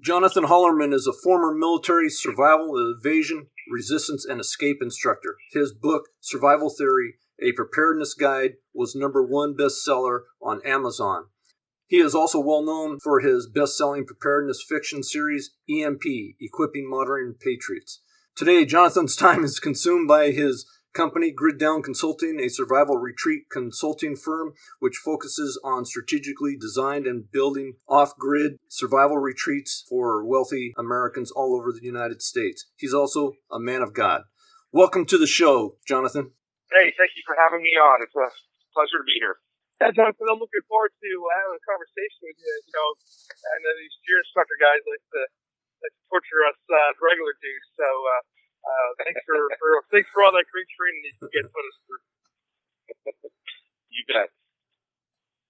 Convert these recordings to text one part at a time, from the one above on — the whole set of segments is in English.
Jonathan Hollerman is a former military survival, evasion, resistance, and escape instructor. His book, Survival Theory, A Preparedness Guide, was #1 bestseller on Amazon. He is also well known for his best-selling preparedness fiction series, EMP, Equipping Modern Patriots. Today, Jonathan's time is consumed by his company, Grid Down Consulting, a survival retreat consulting firm which focuses on strategically designed and building off-grid survival retreats for wealthy Americans all over the United States. He's also a man of God. Welcome to the show, Jonathan. Hey, thank you for having me on. It's a pleasure to be here. Yeah, Jonathan, I'm looking forward to having a conversation with you. I know these SERE instructor guys like to torture us regular dudes. So thanks for all that great training that you get put us through. You bet.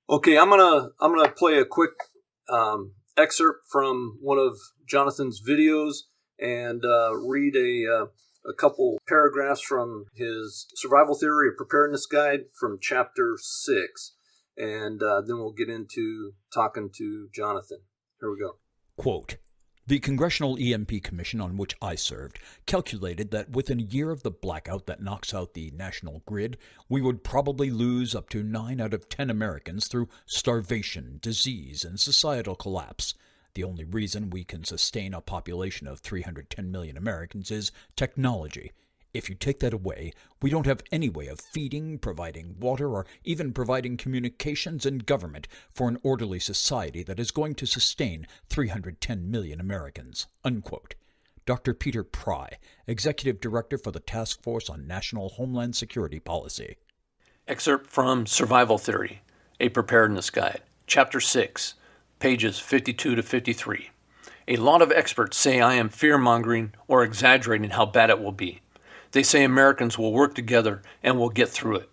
Okay, I'm gonna play a quick excerpt from one of Jonathan's videos and read a couple paragraphs from his Survival Theory, a Preparedness Guide from Chapter 6. And then we'll get into talking to Jonathan. Here we go. Quote, "The Congressional EMP Commission on which I served calculated that within a year of the blackout that knocks out the national grid, we would probably lose up to 9 out of 10 Americans through starvation, disease, and societal collapse. The only reason we can sustain a population of 310 million Americans is technology. If you take that away, we don't have any way of feeding, providing water, or even providing communications and government for an orderly society that is going to sustain 310 million Americans." Unquote. Dr. Peter Pry, Executive Director for the Task Force on National Homeland Security Policy. Excerpt from Survival Theory, A Preparedness Guide, Chapter 6, pages 52 to 53. A lot of experts say I am fear-mongering or exaggerating how bad it will be. They say Americans will work together and will get through it.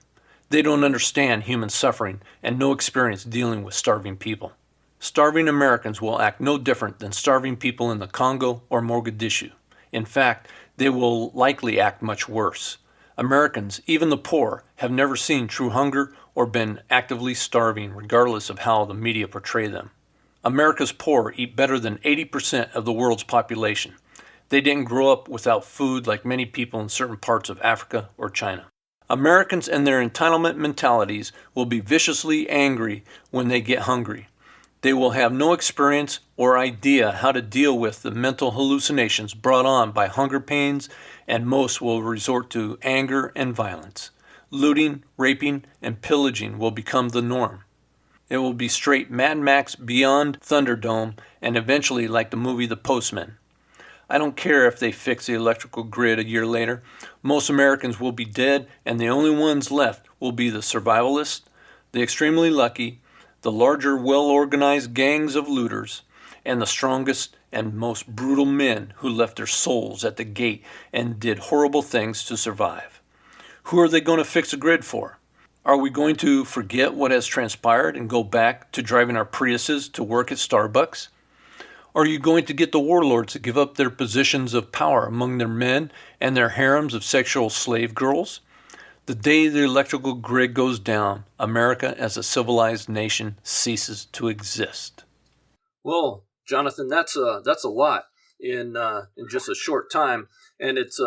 They don't understand human suffering and no experience dealing with starving people. Starving Americans will act no different than starving people in the Congo or Mogadishu. In fact, they will likely act much worse. Americans, even the poor, have never seen true hunger or been actively starving, regardless of how the media portray them. America's poor eat better than 80% of the world's population. They didn't grow up without food like many people in certain parts of Africa or China. Americans and their entitlement mentalities will be viciously angry when they get hungry. They will have no experience or idea how to deal with the mental hallucinations brought on by hunger pains, and most will resort to anger and violence. Looting, raping, and pillaging will become the norm. It will be straight Mad Max beyond Thunderdome, and eventually like the movie The Postman. I don't care if they fix the electrical grid a year later. Most Americans will be dead, and the only ones left will be the survivalists, the extremely lucky, the larger, well-organized gangs of looters, and the strongest and most brutal men who left their souls at the gate and did horrible things to survive. Who are they going to fix the grid for? Are we going to forget what has transpired and go back to driving our Priuses to work at Starbucks? Are you going to get the warlords to give up their positions of power among their men and their harems of sexual slave girls? The day the electrical grid goes down, America as a civilized nation ceases to exist. Well, Jonathan, that's a lot in just a short time, and it's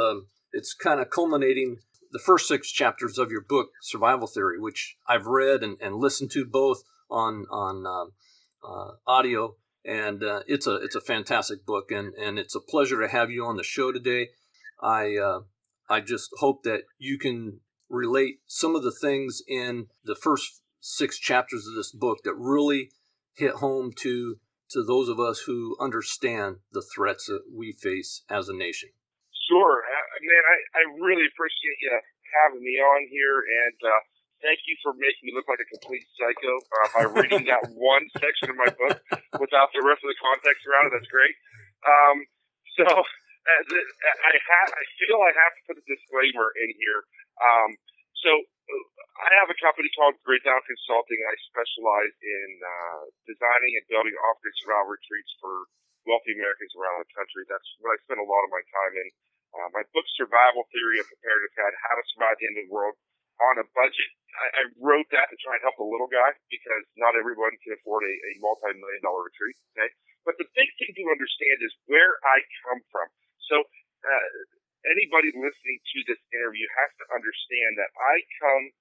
kind of culminating the first 6 chapters of your book, Survival Theory, which I've read and listened to both on audio. And it's a fantastic book, and it's a pleasure to have you on the show today. I just hope that you can relate some of the things in the first 6 chapters of this book that really hit home to those of us who understand the threats that we face as a nation. Sure. Man, I really appreciate you having me on here, and thank you for making me look like a complete psycho by reading that one section of my book without the rest of the context around it. That's great. I feel I have to put a disclaimer in here. I have a company called Grid Down Consulting. I specialize in designing and building off-grid survival retreats for wealthy Americans around the country. That's what I spend a lot of my time in. My book, Survival Theory, A Preparedness Guide, How to Survive the End of the World on a Budget. I wrote that to try and help the little guy because not everyone can afford a multi-million-dollar retreat. Okay, But the big thing to understand is where I come from. So anybody listening to this interview has to understand that I come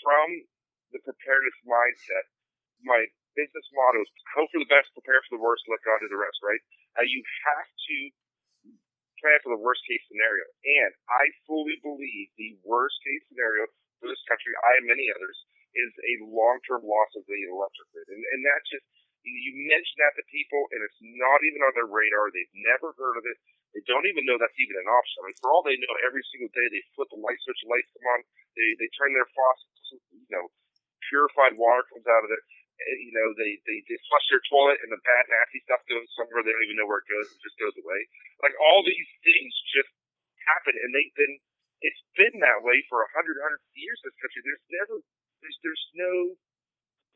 from the preparedness mindset. My business motto is hope for the best, prepare for the worst, let God do the rest, right? You have to plan for the worst case scenario. And I fully believe the worst case scenario for this country, I and many others, is a long-term loss of the electric grid. And that's just, you mention that to people, and it's not even on their radar. They've never heard of it. They don't even know that's even an option. I mean, for all they know, every single day they flip the light switch, lights come on, they turn their faucets, purified water comes out of it. They flush their toilet and the bad, nasty stuff goes somewhere they don't even know where it goes. It just goes away. Like, all these things just happen, and it's been that way for 100 years in this country. There's no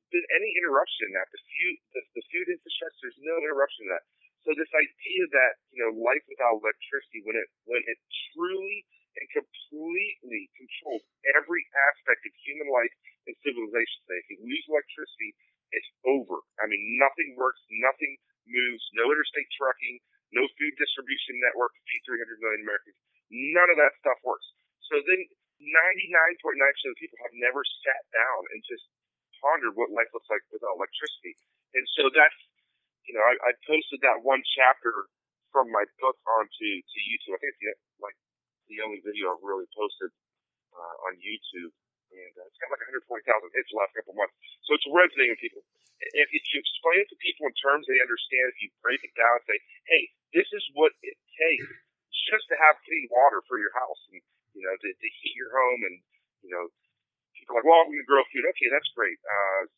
been any interruption in that. The food infrastructure, there's no interruption in that. So this idea that, life without electricity, when it truly and completely controls every aspect of human life and civilization today, if you lose electricity, it's over. I mean, nothing works, nothing moves, no interstate trucking, no food distribution network to feed 300 million Americans. None of that stuff works. So then 99.9% of the people have never sat down and just pondered what life looks like without electricity. And so that's, I posted that one chapter from my book onto YouTube. I think it's the only video I've really posted on YouTube. And it's got like 140,000 hits the last couple of months. So it's resonating with people. If you explain it to people in terms they understand, if you break it down and say, hey, this is what it takes just to have clean water for your house and, to heat your home, and, people are like, well, I'm going to grow food. Okay, that's great.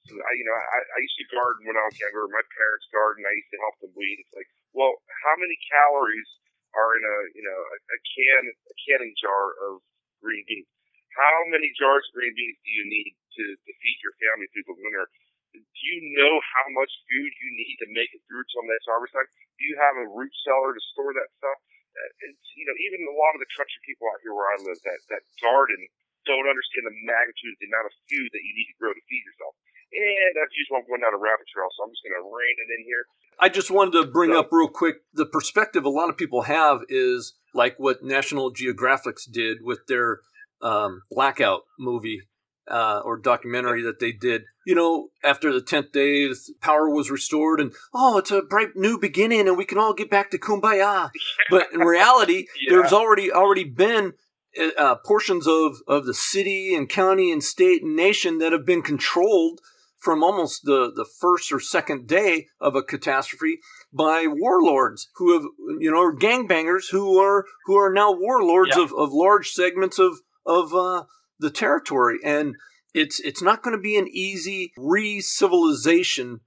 So I used to garden when I was younger. My parents gardened. I used to help them weed. It's like, well, how many calories are in a canning jar of green beans? How many jars of green beans do you need to feed your family through the winter? Do you know how much food you need to make it through till next harvest time? Do you have a root cellar to store that stuff? Even a lot of the country people out here where I live that garden don't understand the magnitude of the amount of food that you need to grow to feed yourself. And as usual, I'm going down a rabbit trail, so I'm just going to rein it in here. I just wanted to bring up real quick, the perspective a lot of people have is like what National Geographic did with their Blackout movie or documentary that they did. After the 10th day, the power was restored, and it's a bright new beginning, and we can all get back to kumbaya. But in reality, there's already been portions of the city and county and state and nation that have been controlled from almost the first or second day of a catastrophe by warlords who have, are gangbangers who are now warlords of large segments of the territory. And it's not going to be an easy re-civilization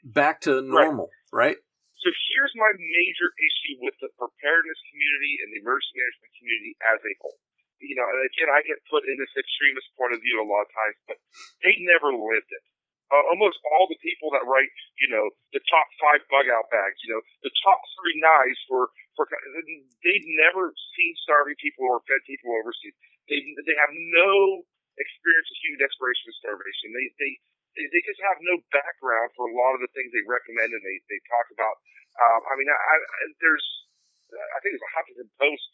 back to normal, right? So here's my major issue with the preparedness community and the emergency management community as a whole. And again, I get put in this extremist point of view a lot of times, but they never lived it. Almost all the people that write, the top 5 bug out bags, the top 3 knives for they've never seen starving people or fed people overseas. They have no experience of human desperation and starvation. They just have no background for a lot of the things they recommend and they talk about. I think it was a Huffington Post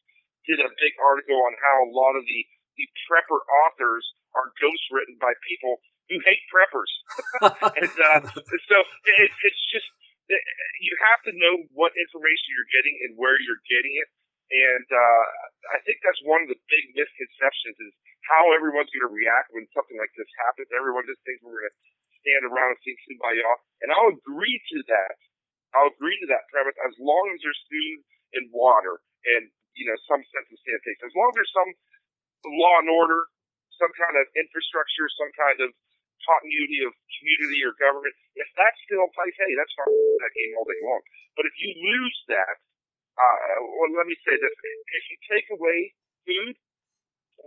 did a big article on how a lot of the prepper authors are ghostwritten by people who hate preppers. And so it's just, you have to know what information you're getting and where you're getting it. And I think that's one of the big misconceptions is how everyone's going to react when something like this happens. Everyone just thinks we're going to stand around and sing Kumbaya. And I'll agree to that. I'll agree to that premise as long as there's food and water and, some sense of sanitation. As long as there's some law and order, some kind of infrastructure, some kind of continuity of community or government, if that's still in place, hey, that's fine. That game all day long. But if you lose that, let me say this. If you take away food,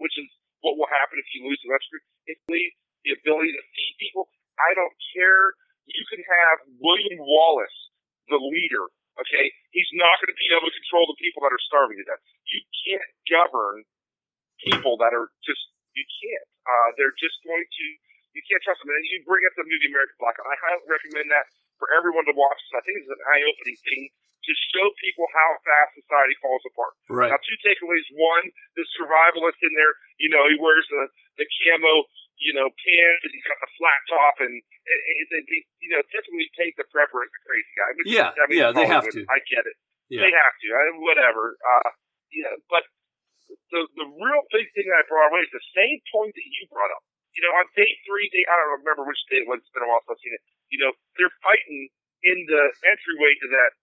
which is what will happen if you lose electricity, if you lose the ability to feed people, I don't care. You can have William Wallace, the leader, okay? He's not going to be able to control the people that are starving to death. You can't govern people that are just, you can't. They're just going to, you can't trust them. And you bring up the movie American Blackout. I highly recommend that for everyone to watch. I think it's an eye-opening thing to show people how fast society falls apart. Right. Now, two takeaways. One, the survivalist in there, he wears the camo, pants, and he's got the flat top, and they typically paint the prepper as a crazy guy. Which, they have to. I get it. Yeah. They have to. Whatever. But the real big thing that I brought away is the same point that you brought up. On day 3, I don't remember which day it was. It's been a while since I've seen it. They're fighting in the entryway to that,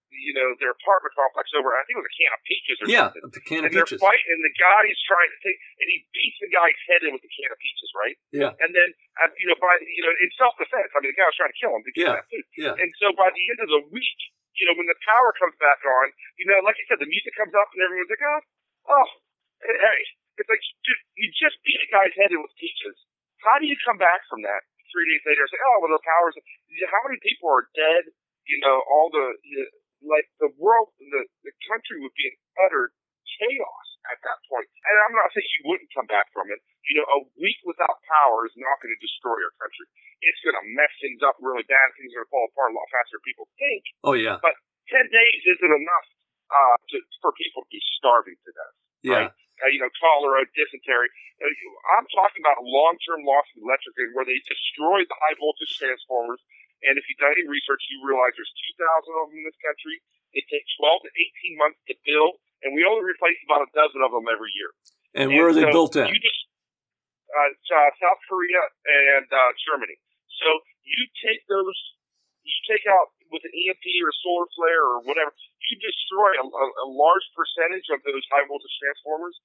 their apartment complex over, I think it was a can of peaches or something. Yeah, a can of and peaches. They're fighting, and the guy is trying to take, and he beats the guy's head in with the can of peaches, right? Yeah. And then, in self-defense, the guy was trying to kill him to get that food. Yeah. And so by the end of the week, when the power comes back on, like you said, the music comes up, and everyone's like, hey. It's like, dude, you just beat a guy's head in with peaches. How do you come back from that 3 days later and say, the power's... How many people are dead? The world, the country would be in utter chaos at that point. And I'm not saying you wouldn't come back from it. A week without power is not going to destroy our country. It's going to mess things up really bad. Things are going to fall apart a lot faster than people think. Oh, yeah. But 10 days isn't enough for people to be starving to death. Yeah. Right? Cholera, dysentery. I'm talking about long-term loss of electric grid where they destroy the high-voltage transformers. And if you've done any research, you realize there's 2,000 of them in this country. It takes 12 to 18 months to build, and we only replace about a dozen of them every year. And where are they built at? South Korea and Germany. So you take out with an EMP or a solar flare or whatever, you destroy a large percentage of those high voltage transformers.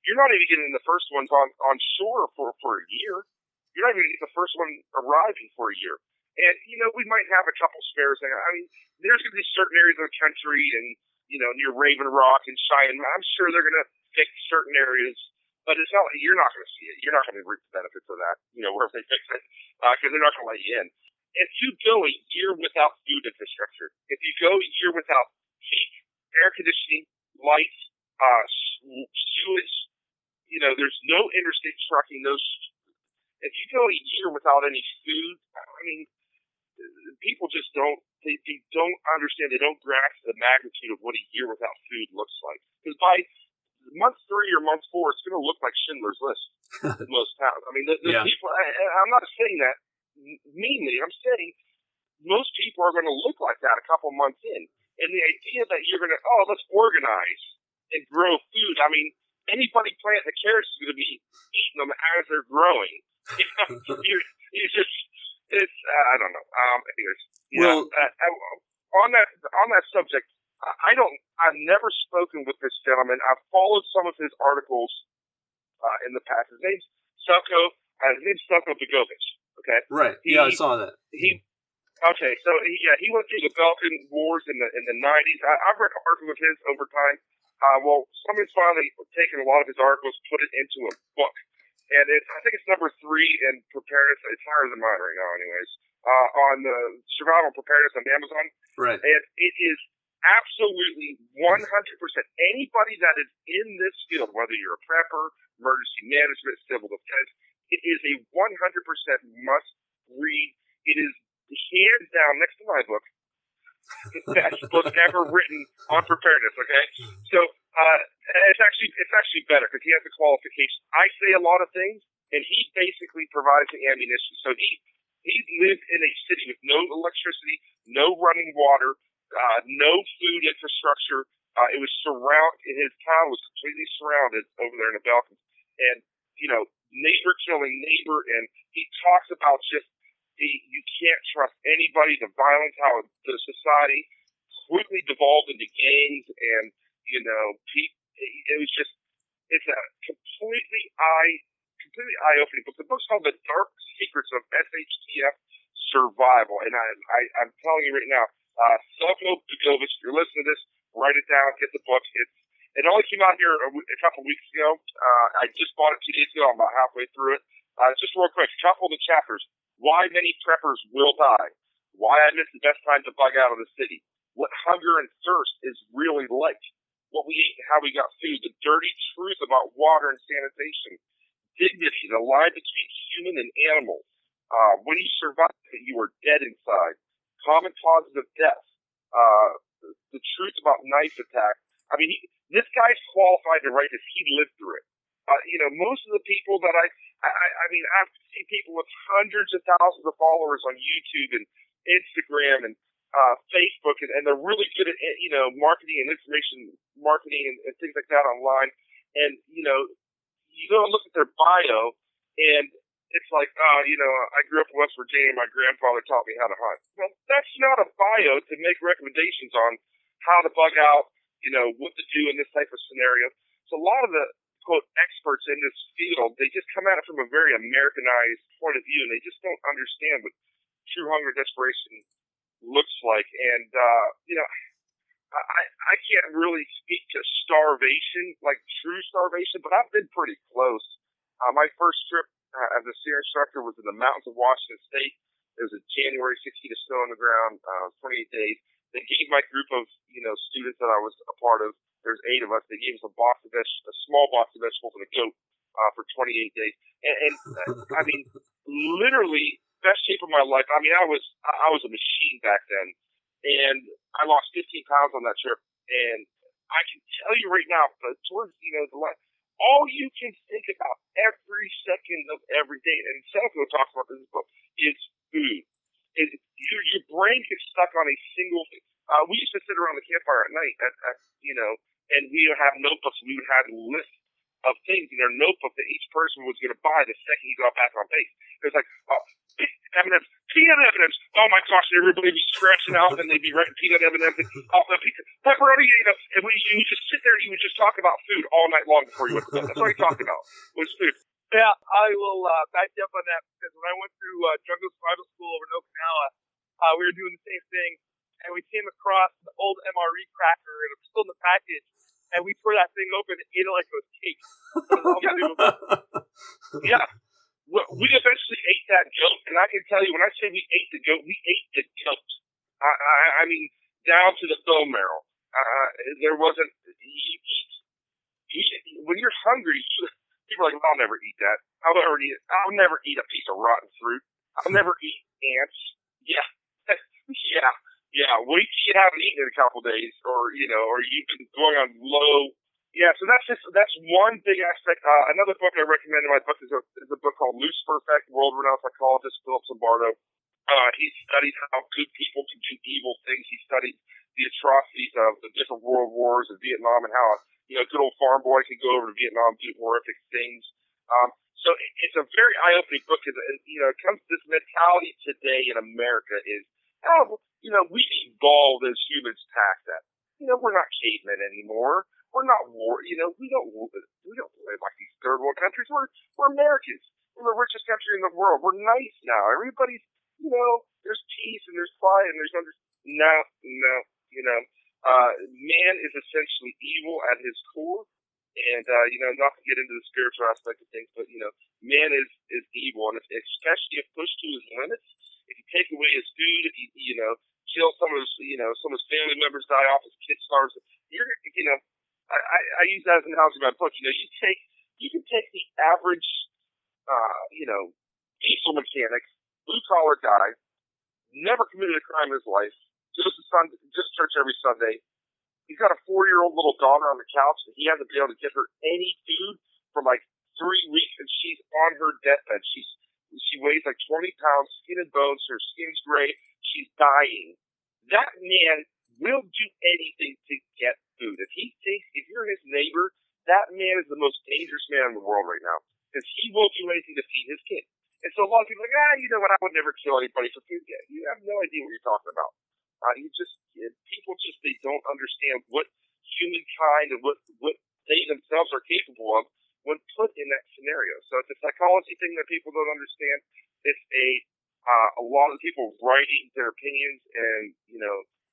You're not even getting the first ones on shore for a year. You're not even getting the first one arriving for a year. And, we might have a couple spares. There's going to be certain areas of the country and, near Raven Rock and Cheyenne. I'm sure they're going to fix certain areas, but it's not like you're not going to see it. You're not going to reap the benefits of that, where if they fix it, because they're not going to let you in. If you go a year without food infrastructure, if you go a year without heat, air conditioning, lights, sewage, there's no interstate trucking, if you go a year without any food, people just don't understand, they don't grasp the magnitude of what a year without food looks like. Because by month 3 or month 4, it's going to look like Schindler's List in most towns. People, I'm not saying that meanly, I'm saying most people are going to look like that a couple months in. And the idea that you're going to, let's organize and grow food. Anybody planting the carrots is going to be eating them as they're growing. I don't know. Anyways, on that subject, I've never spoken with this gentleman. I've followed some of his articles in the past. His name's Soko Begovich. Okay. Right. I saw that. He went through the Balkan Wars in the 90s. I've read articles of his over time. Someone's finally taken a lot of his articles, put it into a book. And I think it's number 3 in Preparedness. It's higher than mine right now, anyways. On the survival preparedness on Amazon. Right. And it is absolutely 100%. Anybody that is in this field, whether you're a prepper, emergency management, civil defense, it is a 100% must read. It is hands down next to my book, the best book ever written on preparedness. Okay, so it's actually better because he has the qualifications. I say a lot of things, and he basically provides the ammunition. So he lived in a city with no electricity, no running water, no food infrastructure. It was his town was completely surrounded over there in the Balkans, and neighbor killing neighbor, and he talks about just you can't trust anybody, the violence, how the society quickly devolved into gangs, and it was just, it's a completely eye-opening book. The book's called The Dark Secrets of SHTF Survival, and I'm telling you right now, Soko Begovich, if you're listening to this, write it down, get the book. It only came out here a couple weeks ago. I just bought it 2 days ago. I'm about halfway through it. Just real quick, a couple of the chapters. Why many preppers will die. Why I miss the best time to bug out of the city. What hunger and thirst is really like. What we ate and how we got food. The dirty truth about water and sanitation. Dignity, the line between human and animal. When you survive, you are dead inside. common causes of death, the truth about knife attack. I mean, this guy's qualified to write this. He lived through it. Most of the people that I mean, I've seen people with hundreds of thousands of followers on YouTube and Instagram and Facebook, and they're really good at, marketing and information marketing and things like that online. And, you go and look at their bio, and it's like, I grew up in West Virginia. My grandfather taught me how to hunt. Well, that's not a bio to make recommendations on how to bug out, what to do in this type of scenario. So a lot of the, quote, experts in this field, they just come at it from a very Americanized point of view, and they just don't understand what true hunger and desperation looks like. And, I can't really speak to starvation, like true starvation, but I've been pretty close. My first trip as a S.E.R.E instructor was in the mountains of Washington State. It was in January, 6 feet of snow on the ground, 28 days. They gave my group of, students that I was a part of, there's 8 of us, they gave us a small box of vegetables and a goat for 28 days. And I mean, literally, best shape of my life. I mean, I was a machine back then. And I lost 15 pounds on that trip. And I can tell you right now, but towards, all you can think about every second of every day, and Selko talks about this in his book, is food. Your brain gets stuck on a single thing. We used to sit around the campfire at night, and we would have notebooks. We would have lists of things in their notebook that each person was going to buy the second he got back on base. It was like, M&M's, peanut M&M's. Oh my gosh, everybody would be scratching out, and they'd be writing peanut M&M's. And, pepperoni, and you would just sit there and you would just talk about food all night long before you went to bed. That's all you talked about was food. Yeah, I will back you up on that, because when I went through jungle survival school over in Okinawa, we were doing the same thing, and we came across the old S.E.R.E cracker, and it was still in the package, and we tore that thing open and ate it like it was cake. Yeah. We eventually ate that goat, and I can tell you, when I say we ate the goat, we ate the goat. I mean, down to the bone marrow. There wasn't, when you're hungry, people are like, I'll never eat that. I'll never eat a piece of rotten fruit. I'll never eat ants. Yeah. Wait till you haven't eaten in a couple days, or you've been going on low. Yeah, so that's one big aspect. Another book I recommend in my book is a book called Lucifer Effect, world-renowned psychologist Philip Zimbardo. He studied how good people can do evil things. He studied the atrocities of the different world wars of Vietnam, and how good old farm boy can go over to Vietnam and do horrific things. So it's a very eye-opening book, because it comes to this mentality today in America is, we've evolved as humans past that. We're not cavemen anymore. We're not war. We don't live like these third world countries. We're Americans. We're the richest country in the world. We're nice now. Everybody's, there's peace and there's quiet and there's man is essentially evil at his core. And, not to get into the spiritual aspect of things, but, man is evil. And especially if pushed to his limits, if you take away his food, if you kill some of his family members, die off, his kids starve, I use that as an analogy in my book. You can take the average, diesel mechanic, blue-collar guy, never committed a crime in his life, goes to church every Sunday. He's got a 4-year-old little daughter on the couch, and he hasn't been able to get her any food for like 3 weeks, and she's on her deathbed. She weighs like 20 pounds, skin and bones, her skin's gray, she's dying. That man will do anything to get food. If you're his neighbor, that man is the most dangerous man in the world right now, because he will do anything to feed his kid. And so a lot of people are like, you know what, I would never kill anybody for food. Yeah, you have no idea what you're talking about. People they don't understand what humankind and what they themselves are capable of when put in that scenario. So it's a psychology thing that people don't understand. It's a lot of people writing their opinions, and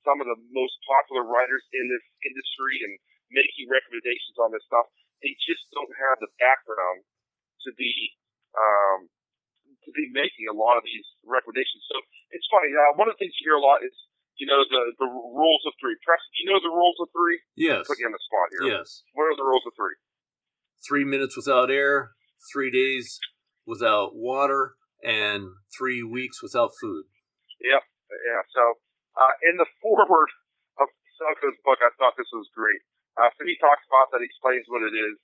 some of the most popular writers in this industry and making recommendations on this stuff, they just don't have the background to be making a lot of these recommendations. So it's funny. One of the things you hear a lot is, the rules of 3. Preston, you know the rules of 3? Yes. Put you on the spot here. Yes. What are the rules of 3? 3 minutes without air, 3 days without water, and 3 weeks without food. Yep. Yeah. So In the foreword of Selko's book, I thought this was great. So he talks about that, explains what it is.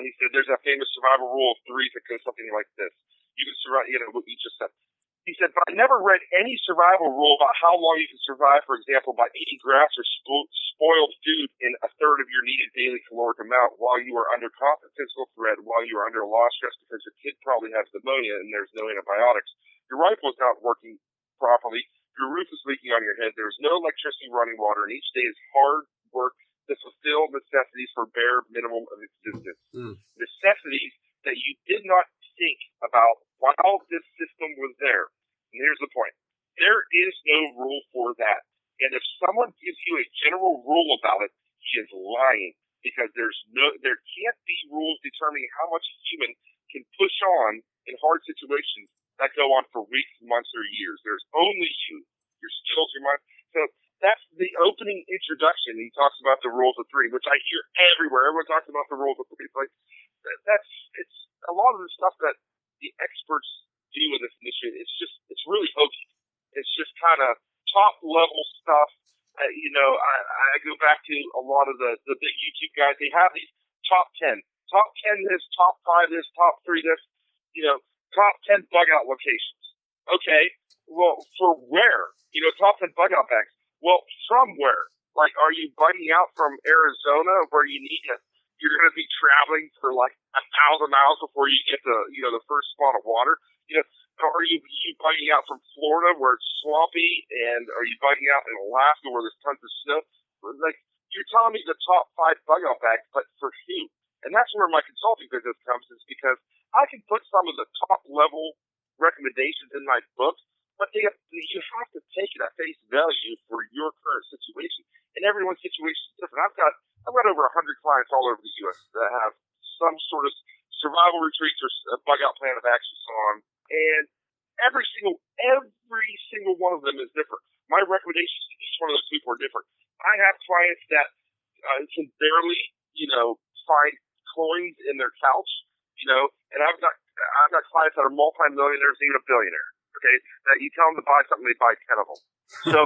He said there's a famous survival rule of three that goes something like this. You can survive, what you just said. He said, but I never read any survival rule about how long you can survive, for example, by eating grass or spoiled food in a third of your needed daily caloric amount while you are under constant physical threat, while you are under a lot of stress because your kid probably has pneumonia and there's no antibiotics. Your rifle is not working properly. Your roof is leaking on your head. There's no electricity, running water, and each day is hard work to fulfill necessities for bare minimum of existence. Necessities that you did not think about while this system was there. And here's the point. There is no rule for that. And if someone gives you a general rule about it, he is lying, because there can't be rules determining how much a human can push on in hard situations that go on for weeks, months, or years. There's only you, your skills, your mind. So that's the opening introduction. He talks about the rules of three, which I hear everywhere. Everyone talks about the rules of three. It's like, it's a lot of the stuff that the experts do in this industry. It's really hokey. It's just kind of top level stuff. I go back to a lot of the big YouTube guys. They have these top 10 this, top 5 this, top 3 this, top 10 bug out locations. Okay. Well, for where? Top 10 bug out bags. Well, from where? Like, are you bugging out from Arizona where you're going to be traveling for like 1,000 miles before you get to, the first spot of water? Are you bugging out from Florida where it's swampy, and are you bugging out in Alaska where there's tons of snow? Like, you're telling me the top 5 bug out bags, but for who? And that's where my consulting business comes, is because I can put some of the top level recommendations in my books, but you have to take it at face value for your current situation. And everyone's situation is different. I've got over 100 clients all over the U.S. that have some sort of survival retreats or a bug out plan of action on, and every single one of them is different. My recommendations to each one of those people are different. I have clients that can barely, find coins in their couch, and I've got clients that are multimillionaires, even a billionaire. Okay, that you tell them to buy something, they buy 10 of them. So,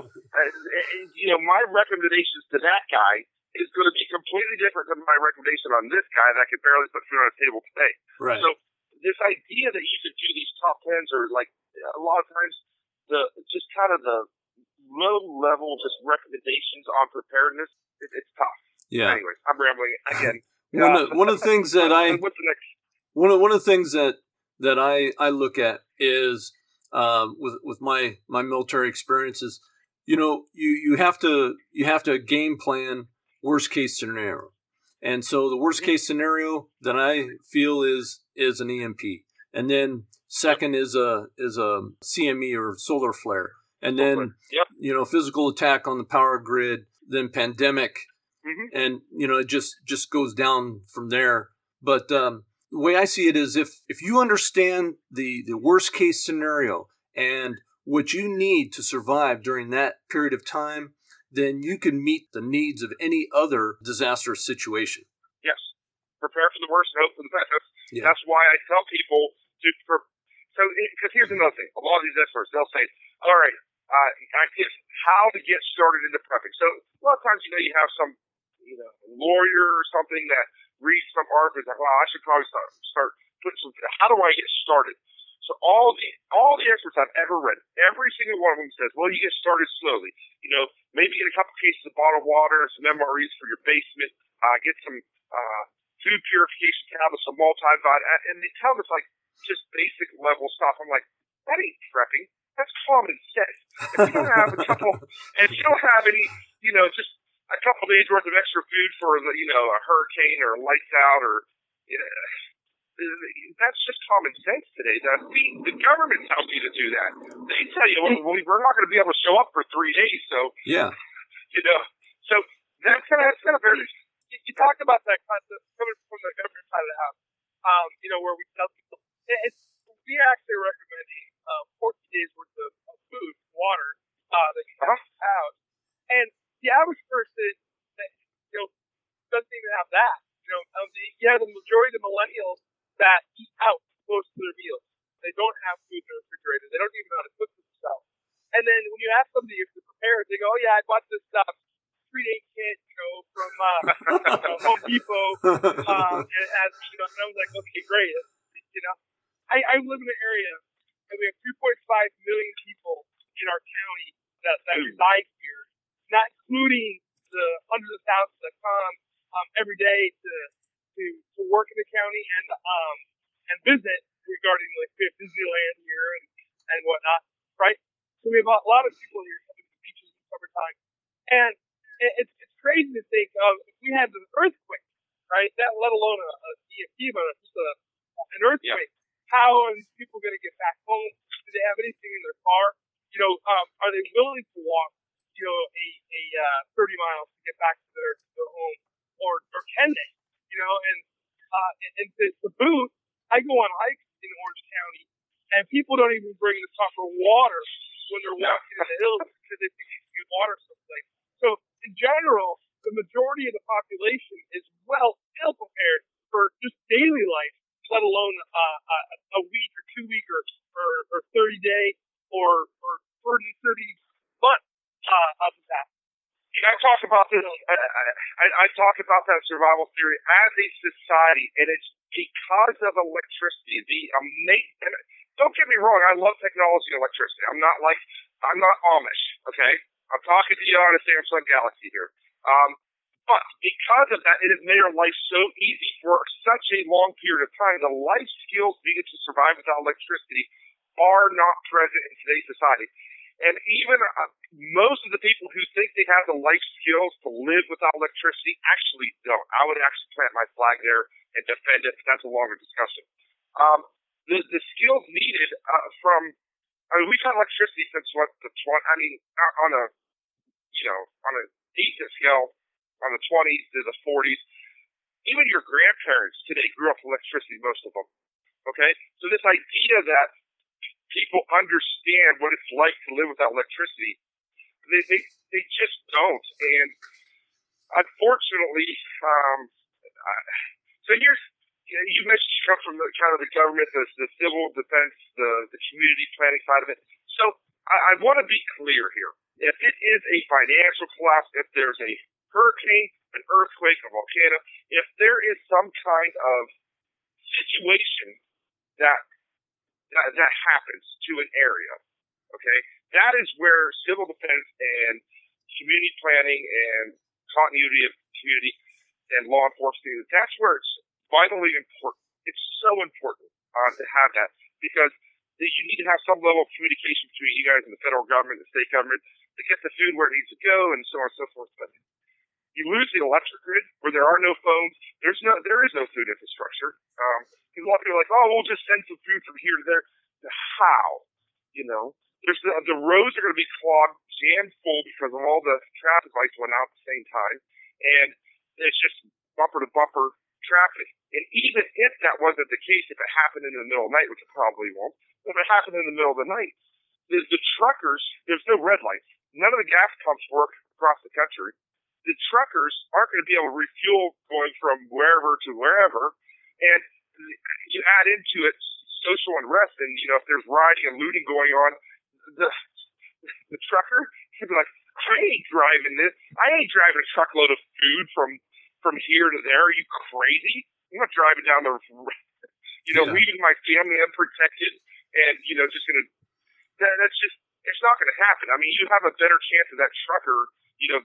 my recommendations to that guy is going to be completely different than my recommendation on this guy that can barely put food on a table today. Right. So this idea that you could do these top 10s, or like a lot of times the low level just recommendations on preparedness, it's tough. Yeah. Anyways, I'm rambling again. One of the things that what's the next? One of the things that I look at is with my military experiences, you have to game plan worst case scenario. And so the worst case scenario that I feel is an EMP. And then second is a CME or solar flare. And then, physical attack on the power grid, then pandemic. Mm-hmm. And, it just goes down from there. But the way I see it is if you understand the worst case scenario and what you need to survive during that period of time, then you can meet the needs of any other disastrous situation. Yes. Prepare for the worst and hope for the best. That's why I tell people because here's another thing. A lot of these experts, they'll say, all right, how to get started into prepping. So a lot of times, you have some, lawyer or something that reads some articles like, well, I should probably start putting some, how do I get started? So all the experts I've ever read, every single one of them says, well, you get started slowly. Maybe get a couple cases of bottled water, some MREs for your basement, get some food purification tablets, some multivitamin, and they tell them it's like just basic level stuff. I'm like, that ain't prepping. That's common sense. If you don't have any, just a couple days worth of extra food for a hurricane or lights out or. That's just common sense today. The government tells you to do that. They tell you, well, we're not going to be able to show up for 3 days. So, so that's kind of very. You talked about that concept coming from the government side of the house, where we tell people, we actually are recommending 14 days worth of food, water, that you have out. And the average person that, doesn't even have that. The majority of the millennials that eat out most of their meals. They don't have food in the refrigerator. They don't even know how to cook themselves. And then when you ask somebody if they're prepared, they go, "Oh yeah, I bought this 3-day kit, from Home Depot, and it has, and I was like, okay, great, I live in an area, and we have 3.5 million people in our county that reside here, not including the hundreds of thousands that come every day to work in the county and visit regarding like Disneyland here and whatnot, right? So we have a lot of people here coming to the beaches in the summertime, and it's crazy to think of if we had an earthquake, right? That let alone a EMP, but just an earthquake. Yeah. How are these people going to get back home? Do they have anything in their car? Are they willing to walk, a 30 miles to get back to their home, or can they? And to boot, I go on hikes in Orange County, and people don't even bring the proper water when they're walking in the hills because they think it's good water someplace. So in general, the majority of the population is ill prepared for just daily life, let alone a week or 2 week or 30 day or 30 month of that. I talk about this. I talk about that survival theory as a society, and it's because of electricity. And don't get me wrong, I love technology and electricity. I'm not Amish, okay? I'm talking to you on a Samsung Galaxy here. But because of that, it has made our life so easy for such a long period of time. The life skills needed to survive without electricity are not present in today's society. And even most of the people who think they have the life skills to live without electricity actually don't. I would actually plant my flag there and defend it, but that's a longer discussion. The skills needed we've had electricity since on a decent scale, on the 20s to the 40s. Even your grandparents today grew up with electricity, most of them. Okay? So this idea that people understand what it's like to live without electricity, they just don't. And unfortunately, so you mentioned you come from the government, the civil defense, the community planning side of it. So I want to be clear here. If it is a financial collapse, if there's a hurricane, an earthquake, a volcano, if there is some kind of situation that happens to an area, okay, that is where civil defense and community planning and continuity of community and law enforcement, that's where it's vitally important. It's so important to have that, because you need to have some level of communication between you guys and the federal government, the state government, to get the food where it needs to go, and so on and so forth. But you lose the electric grid where there are no phones. There is no food infrastructure. Because a lot of people are like, oh, we'll just send some food from here to there. How? There's the roads are going to be clogged, jammed full because of all the traffic lights went out at the same time, and it's just bumper to bumper traffic. And even if that wasn't the case, if it happened in the middle of the night, which it probably won't, if it happened in the middle of the night, the truckers, there's no red lights. None of the gas pumps work across the country. The truckers aren't going to be able to refuel going from wherever to wherever. And you add into it social unrest, and if there's rioting and looting going on, the trucker should be like, I ain't driving this. I ain't driving a truckload of food from here to there. Are you crazy? I'm not driving down the, leaving my family unprotected, and just gonna. That's just, it's not going to happen. I mean, you have a better chance of that trucker,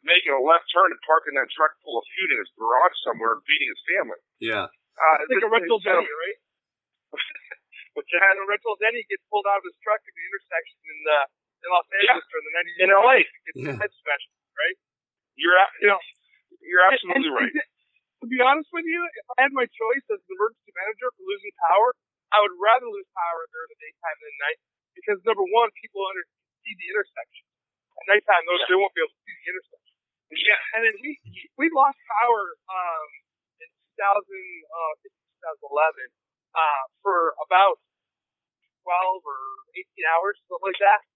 making a left turn and parking that truck full of food in his garage somewhere and feeding his family. Yeah. It's like a rental Denny, right? A rental Denny gets pulled out of his truck at the intersection in Los Angeles or the 90s. In LA. Gets head smashed, right? You're absolutely right. To be honest with you, if I had my choice as an emergency manager for losing power, I would rather lose power during the daytime than night, because number one, people see the intersection. At nighttime, they won't be able to see the intersection. Yeah, and then we lost power in 2011 for about 12 or 18 hours, something like that.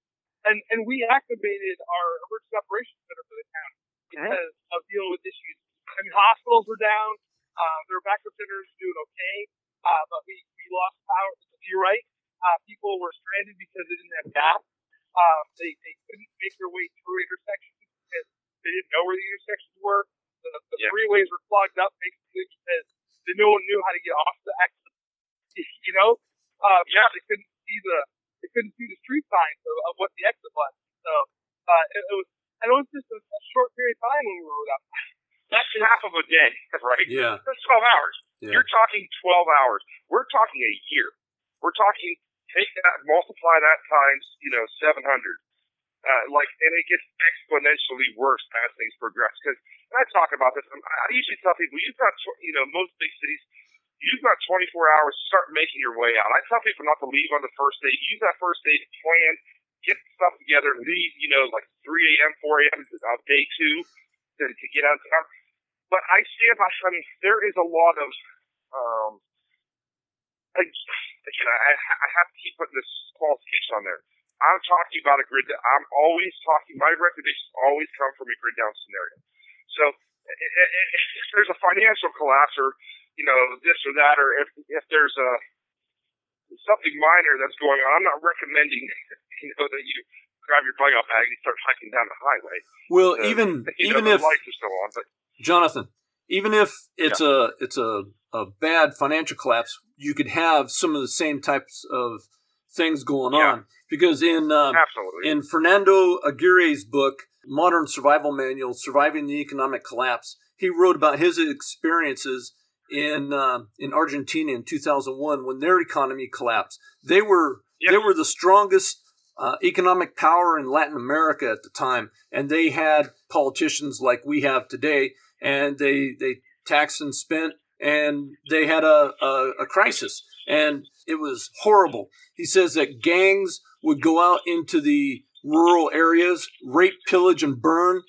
And we activated our emergency operations center for the county because of dealing with issues. I mean, hospitals were down. Their backup centers were doing okay, but we lost power. You're right. People were stranded because they didn't have gas. They couldn't make their way through intersections because they didn't know where the intersections were. The freeways were clogged up basically because no one knew how to get off the exit. They couldn't see the street signs of what the exit was. So it was just a short period of time when we rode up. That's half of a day, right? Yeah. That's 12 hours. Yeah. You're talking 12 hours. We're talking a year. We're talking, take that, multiply that times, 700. And it gets exponentially worse as things progress. Because, and I talk about this, I usually tell people, you've got, most big cities, you've got 24 hours to start making your way out. I tell people not to leave on the first day. Use that first day to plan, get stuff together, leave, like 3 a.m., 4 a.m. of day 2 to get out of town. But I stand by, there is a lot of, I have to keep putting this qualification on there. I'm talking about a grid that my recommendations always come from a grid down scenario. So if there's a financial collapse or, this or that, or if there's something minor that's going on, I'm not recommending, that you grab your bug out bag and start hiking down the highway. Well, even if lights are still on, but Jonathan, even if it's a bad financial collapse, you could have some of the same types of things going on. Because in Fernando Aguirre's book, Modern Survival Manual, Surviving the Economic Collapse, he wrote about his experiences in Argentina in 2001 when their economy collapsed. They were the strongest economic power in Latin America at the time, and they had politicians like we have today, and they taxed and spent, and they had a crisis, and it was horrible. He says that gangs would go out into the rural areas, rape, pillage, and burn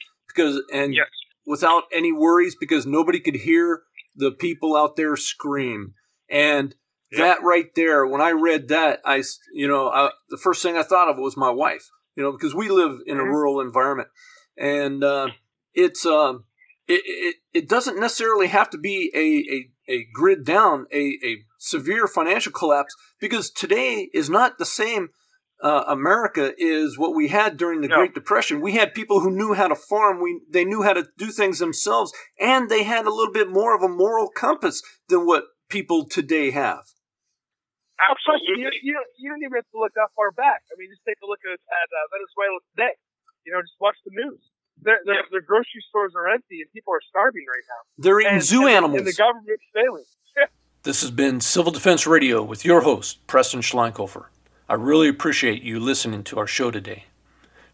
without any worries, because nobody could hear the people out there scream. And that right there, when I read that, the first thing I thought of was my wife, because we live in a rural environment, and it doesn't necessarily have to be a grid down, a severe financial collapse, because today is not the same America is what we had during the Great Depression. We had people who knew how to farm. They knew how to do things themselves, and they had a little bit more of a moral compass than what people today have. Absolutely. You don't even have to look that far back. I mean, just take a look at Venezuela today. Just watch the news. Their grocery stores are empty, and people are starving right now. They're eating zoo animals. And the government's failing. This has been Civil Defense Radio with your host, Preston Schleinkhofer. I really appreciate you listening to our show today.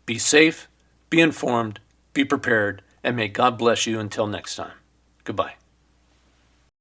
Be safe, be informed, be prepared, and may God bless you until next time. Goodbye.